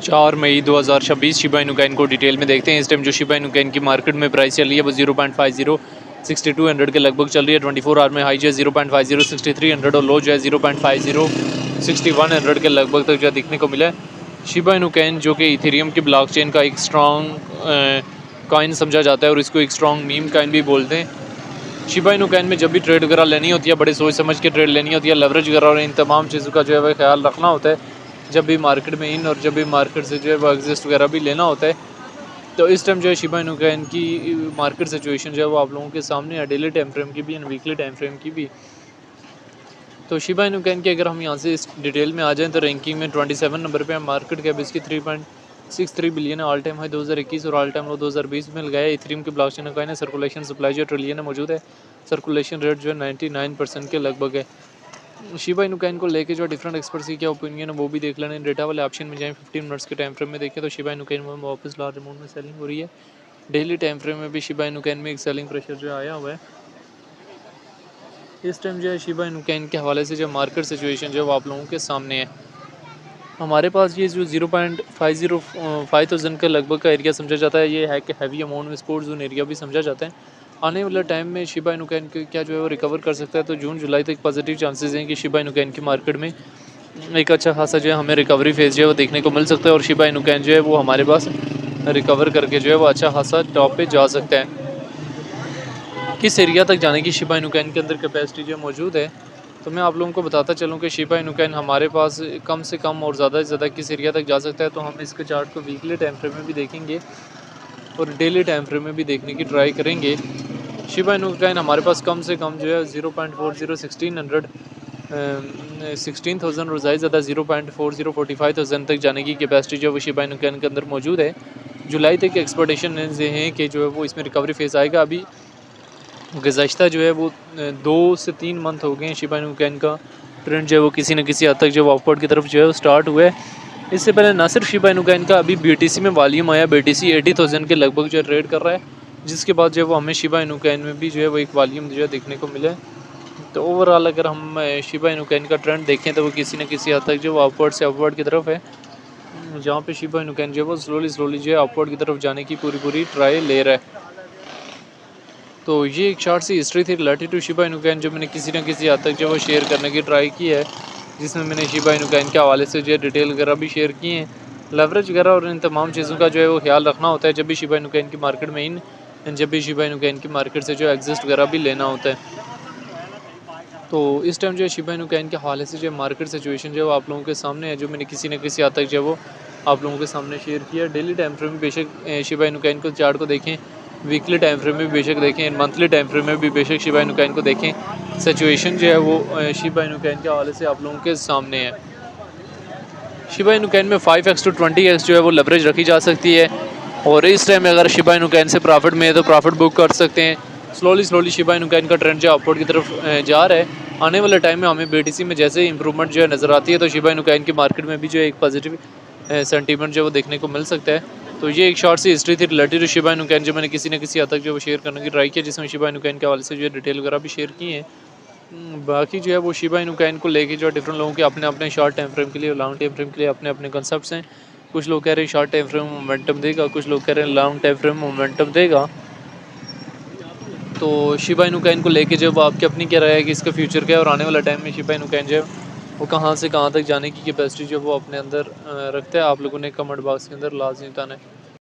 4 मई 2026 Shiba Inu coin को detail में देखते हैं। इस टाइम जो शिबा इनू कॉइन की मार्केट में प्राइस चल रही है वो 0.50 6200 के लगभग चल रही है। 24 आवर में हाई जो है 0.50 6300 और लो जो है 0.50 6100 के लगभग तक जो है दिखने को मिला है। शिबा इनू कॉइन जो कि इथेरियम की ब्लॉकचेन का एक स्ट्रॉन्ग कॉइन समझा जाता है और इसको एक स्ट्रॉन्ग मीम कॉइन भी बोलते हैं। शिबा इनू कॉइन में जब भी ट्रेड वगैरह लेनी होती है बड़े सोच समझ के ट्रेड लेनी होती है, लेवरेज वगैरह और इन तमाम चीज़ों का जो है वह ख्याल रखना होता है जब भी मार्केट में इन और जब भी मार्केट से जो है वो एग्जिस्ट वगैरह भी लेना होता है। तो इस टाइम जो है शिबा इनू कॉइन की मार्केट सिचुएशन जो है वो आप लोगों के सामने है, डेली टाइम फ्रेम की भी एंड वीकली टाइम फ्रेम की भी। तो शिबा इनू कॉइन की अगर हम यहाँ से इस डिटेल में आ जाएँ तो रैंकिंग में 27 नंबर पे है। मार्केट कैप इसकी 3.63 बिलियन है। ऑल टाइम हाई 2021 और ऑल टाइम लो 2020 में लगाया। इथेरियम की ब्लॉकचेन कॉइन है। सर्कुलेशन सप्लाई जो ट्रिलियन में मौजूद है। सर्कुलेशन रेट जो है 99% के लगभग है। शिबा इनू कॉइन को लेके जो डिफरेंट एक्सपर्ट्स की क्या ओपिनियन है वो भी देख लेना। डेटा वाले ऑप्शन में जाएँ 15 मिनट्स के टाइम फ्रेम में देखें तो शिबा इनू कॉइन में वापस लार्ज अमाउंट में सेलिंग हो रही है। डेली टाइम फ्रेम में भी शिबा इनू कॉइन में एक सेलिंग प्रेशर जो आया हुआ है। इस टाइम जो है शिबा इनू कॉइन के हवाले से जो मार्केट सिचुएशन जो है वो आप लोगों के सामने है। हमारे पास ये जो 0.50 के लगभग का एरिया समझा जाता है, ये है कि हैवी अमाउंट में स्पोर्ट जोन एरिया भी समझा जाता है। आने वाले टाइम में शिबा इनू कॉइन क्या जो है वो रिकवर कर सकता है। तो जून जुलाई तक पॉजिटिव चांसेस हैं कि शिबा इनू कॉइन की मार्केट में एक अच्छा खासा जो है हमें रिकवरी फेज जो है वो देखने को मिल सकता है और शिबा इनू कॉइन जो है वो हमारे पास रिकवर करके जो है वो अच्छा खासा टॉप पे जा सकता है। किस एरिया तक जाने की शिबा इनू कॉइन के अंदर कैपेसिटी जो मौजूद है, तो मैं आप लोगों को बताता चलूँ कि शिबा इनू कॉइन हमारे पास कम से कम और ज़्यादा से ज़्यादा किस एरिया तक जा सकता है। तो हम इसके चार्ट को वीकली टाइम फ्रेम में भी देखेंगे और डेली टाइम फ्रेम में भी देखने की ट्राई करेंगे। शिबा इनू कॉइन हमारे पास कम से कम जो है 0.40 16,000 और ज़्यादा 0.40 45,000 तक जाने की कैपेसिटी जो है वो शिबा इनू कॉइन के अंदर मौजूद है। जुलाई तक एक्सपेक्टेशन हैं कि जो है वो इसमें रिकवरी फेज़ आएगा। अभी गुज़श्ता जो है वो 2 से 3 मंथ हो गए हैं शिबा इनू कॉइन का ट्रेंड जो है वो किसी न किसी हद तक जो अपवर्ड की तरफ जो है वो स्टार्ट हुआ है। इससे पहले ना सिर्फ शिबा इनू कॉइन का अभी बीटीसी में वॉल्यूम आया, बीटीसी 80,000 के लगभग जो है ट्रेड कर रहा है, जिसके बाद जो है वो हमें शिबा इनू कॉइन में भी जो है वो एक वॉल्यूम जो है देखने को मिला है। तो ओवरऑल अगर हम शिबा इनू कॉइन का ट्रेंड देखें तो वो किसी न किसी हद तक जो वो अपवर्ड से अपवर्ड की तरफ है, जहाँ पे शिबा इनू कॉइन जो है वो स्लोली जो है अपवर्ड की तरफ जाने की पूरी ट्राई ले रहा है। तो ये एक शॉर्ट सी हिस्ट्री थी related to Shiba Inu coin जो मैंने किसी न किसी हद तक जो वो शेयर करने की ट्राई की है, जिसमें मैंने शिबा इनू कॉइन के हवाले से जो है डिटेल वगैरह भी शेयर किए हैं। लेवरेज वगैरह और इन तमाम चीज़ों का जो है वो ख्याल रखना होता है जब भी शिबा इनू कॉइन की मार्केट में इन, जब भी शिबा इनू कॉइन की मार्केट से जो एग्जिस्ट वगैरह भी लेना होता है। तो इस टाइम जो है शिबा इनू कॉइन के हवाले से जो मार्केट सिचुएशन जो है वो आप लोगों के सामने है, जो मैंने किसी न किसी हद तक जो है वो आप लोगों के सामने शेयर किया। डेली टाइम फ्रेम में बेशक शिबा इनू कॉइन को चार्ट को देखें, वीकली टाइम फ्रेम में भी बेशक देखें, मंथली टाइम फ्रेम में भी बेशक शिबा इनू कॉइन को देखें। सिचुएशन जो है वो शिबा इनू कॉइन के हवाले से आप लोगों के सामने है। शिबा इनू कॉइन में 5x to 20x जो है वो लेवरेज रखी जा सकती है और इस टाइम में अगर शिबा इनू कॉइन से प्रॉफिट में है तो प्रॉफिट बुक कर सकते हैं। स्लोली शिबा इनू कॉइन का ट्रेंड जो अपवर्ड की तरफ जा रहा है। आने वाले टाइम में हमें बीटीसी में जैसे इंप्रूवमेंट जो है नज़र आती है तो शिबा इनू कॉइन की मार्केट में भी जो है एक पॉजिटिव सेंटीमेंट जो है वो देखने को मिल सकता है। तो ये एक शॉर्ट सी हिस्ट्री थी related to Shiba Inu coin जो मैंने किसी न किसी हद तक जो वो शेयर करने की ट्राई किया, जिसमें शिबा इनू कॉइन के हवाले से जो है डिटेल वगैरह भी शेयर की है। बाकी जो है वो शिबा इनू कॉइन को लेके जो डिफरेंट लोगों के अपने अपने शॉर्ट टाइम फ्रेम के लिए, लॉन्ग टाइम फ्रेम के लिए अपने अपने कंसेप्ट्स हैं। कुछ लोग कह रहे हैं शॉर्ट टाइम फ्रेम मोमेंटम देगा, कुछ लोग कह रहे हैं लॉन्ग टाइम फ्रेम मोमेंटम देगा। तो शिबा इनू कॉइन को लेके जो वो आपकी अपनी क्या राय है कि इसका फ्यूचर क्या है और आने वाला टाइम में शिबा इनू कॉइन जो है वो कहाँ से कहाँ तक जाने की कैपेसिटी जो वो अपने अंदर रखता है, आप लोगों ने कमेंट बॉक्स के अंदर लाजमी बताना है।